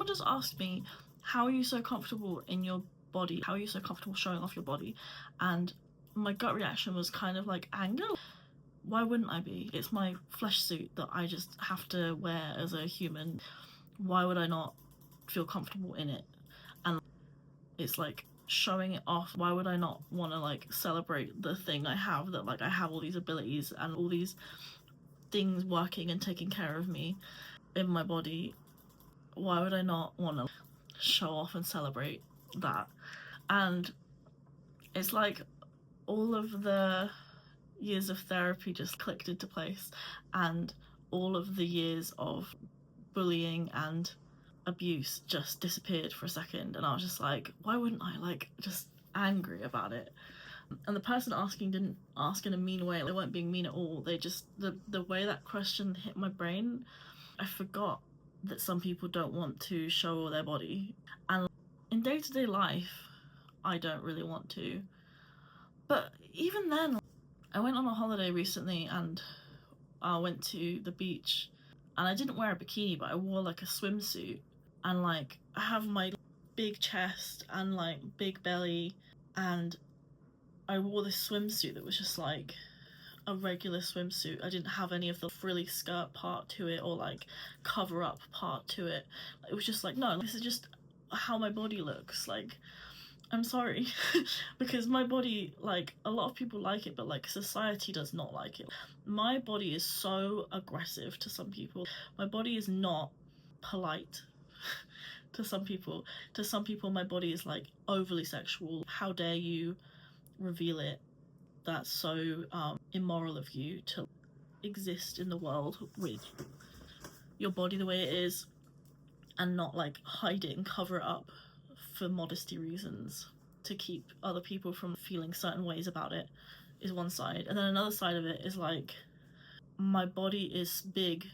Someone just asked me, how are you so comfortable in your body? How are you so comfortable showing off your body? And my gut reaction was kind of like anger. Why wouldn't I be? It's my flesh suit that I just have to wear as a human. Why would I not feel comfortable in it? And it's like showing it off. Why would I not want to like celebrate the thing I have, that like I have all these abilities and all these things working and taking care of me in my body? Why would I not want to show off and celebrate that? And it's like all of the years of therapy just clicked into place, and all of the years of bullying and abuse just disappeared for a second, and I was just like, why wouldn't I? Like, just angry about it. And the person asking didn't ask in a mean way. They weren't being mean at all. They just, the way that question hit my brain, I forgot that some people don't want to show all their body. And in day-to-day life, I don't really want to. But even then, I went on a holiday recently and I went to the beach, and I didn't wear a bikini, but I wore like a swimsuit, and like I have my big chest and like big belly, and I wore this swimsuit that was just like a regular swimsuit. I didn't have any of the frilly skirt part to it or like cover up part to it. It was just like, no, this is just how my body looks. Like, I'm sorry, because my body, like, a lot of people like it, but like society does not like it. My body is so aggressive to some people. My body is not polite to some people. To some people, my body is like overly sexual. How dare you reveal it? That's so immoral of you to exist in the world with your body the way it is and not like hide it and cover it up for modesty reasons to keep other people from feeling certain ways about it, is one side. And then another side of it is like, my body is big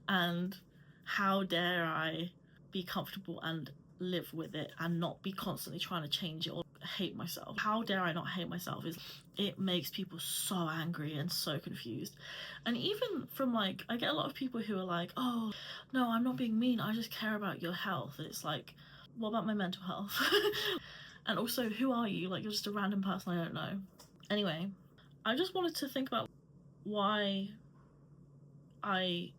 and how dare I be comfortable and live with it and not be constantly trying to change it or hate myself. How dare I not hate myself? It makes people so angry and so confused. And even from like, I get a lot of people who are like, oh no, I'm not being mean, I just care about your health. And it's like, what about my mental health? And also, who are you? Like, you're just a random person I don't know. Anyway, I just wanted to think about why I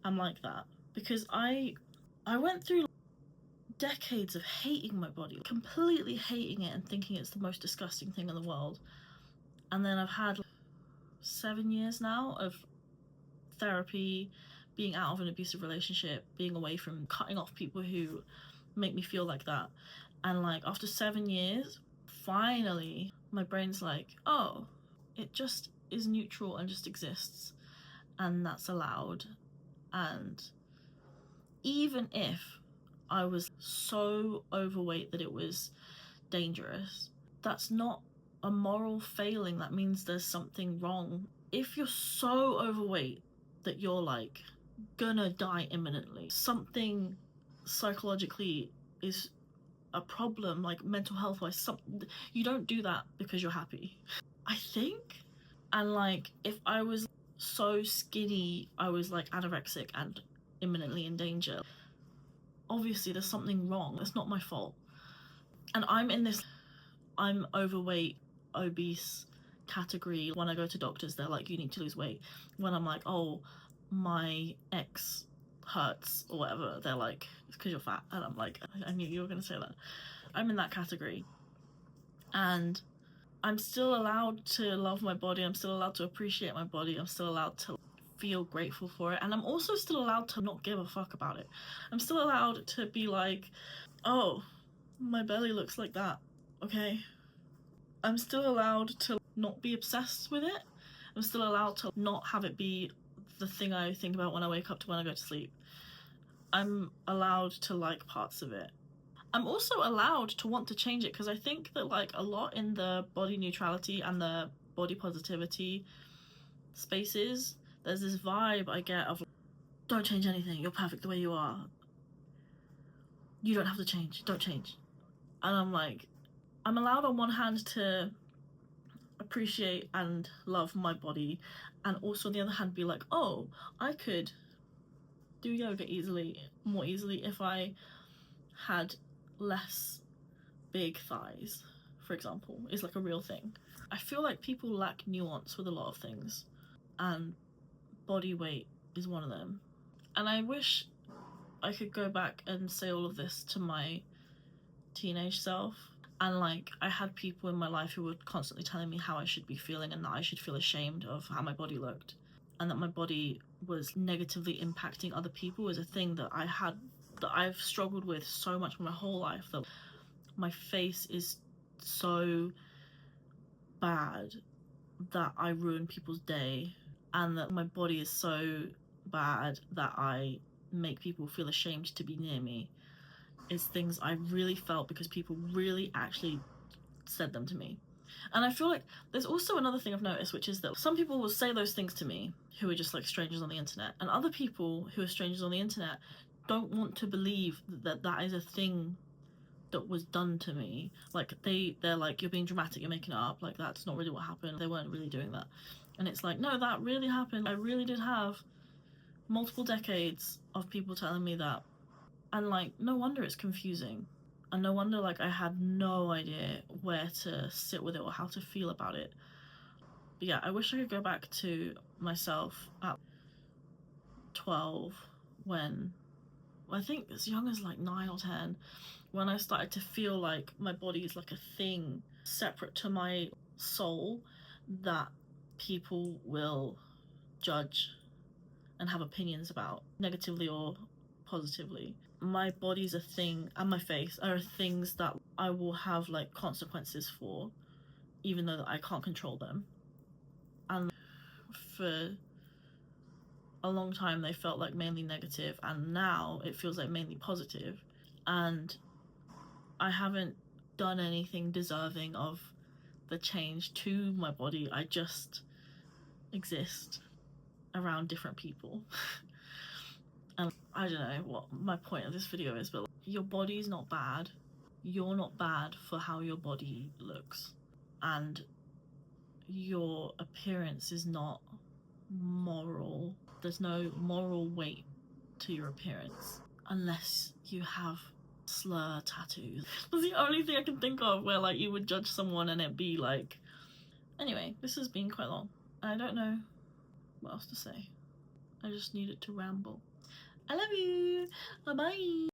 am like that, because I went through decades of hating my body, completely hating it and thinking it's the most disgusting thing in the world. And then I've had 7 years now of therapy, being out of an abusive relationship, being away from, cutting off people who make me feel like that. And like after 7 years, finally my brain's like, oh, it just is neutral and just exists, and that's allowed. And even if I was so overweight that it was dangerous, that's not a moral failing. That means there's something wrong. If you're so overweight that you're like gonna die imminently, something psychologically is a problem, like mental health wise. You don't do that because you're happy, I think. And like, if I was so skinny I was like anorexic and imminently in danger, obviously there's something wrong. It's not my fault. And I'm in this I'm overweight, obese category. When I go to doctors, they're like, you need to lose weight. When I'm like, oh, my ex hurts or whatever, they're like, it's because you're fat. And I'm like, I knew you were going to say that. I'm in that category. And I'm still allowed to love my body. I'm still allowed to appreciate my body. I'm still allowed to feel grateful for it. And I'm also still allowed to not give a fuck about it. I'm still allowed to be like, oh, my belly looks like that. Okay. I'm still allowed to not be obsessed with it. I'm still allowed to not have it be the thing I think about when I wake up to when I go to sleep. I'm allowed to like parts of it. I'm also allowed to want to change it, because I think that like a lot in the body neutrality and the body positivity spaces, there's this vibe I get of, don't change anything, you're perfect the way you are. You don't have to change, don't change. And I'm like, I'm allowed on one hand to appreciate and love my body, and also on the other hand be like, oh, I could do yoga more easily if I had less big thighs, for example, is like a real thing. I feel like people lack nuance with a lot of things, and body weight is one of them. And I wish I could go back and say all of this to my teenage self. And like, I had people in my life who were constantly telling me how I should be feeling and that I should feel ashamed of how my body looked, and that my body was negatively impacting other people is a thing that I've struggled with so much my whole life, that my face is so bad that I ruin people's day, and that my body is so bad that I make people feel ashamed to be near me, is things I really felt because people really actually said them to me. And I feel like there's also another thing I've noticed, which is that some people will say those things to me who are just like strangers on the internet, and other people who are strangers on the internet don't want to believe that that is a thing that was done to me. Like they're like, you're being dramatic, you're making it up, like that's not really what happened, they weren't really doing that. And it's like, no, that really happened. I really did have multiple decades of people telling me that. And like, no wonder it's confusing, and no wonder like I had no idea where to sit with it or how to feel about it. But yeah, I wish I could go back to myself at 12, when I think as young as like 9 or 10, when I started to feel like my body is like a thing separate to my soul that people will judge and have opinions about, negatively or positively. My body's a thing, and my face are things that I will have like consequences for, even though I can't control them. And for a long time they felt like mainly negative, and now it feels like mainly positive. And I haven't done anything deserving of the change to my body. I just exist around different people. And I don't know what my point of this video is, but your body's not bad. You're not bad for how your body looks. And your appearance is not moral. There's no moral weight to your appearance unless you have slur tattoos. That's the only thing I can think of where like you would judge someone and it be like... Anyway, this has been quite long. I don't know what else to say. I just needed to ramble. I love you. Bye bye.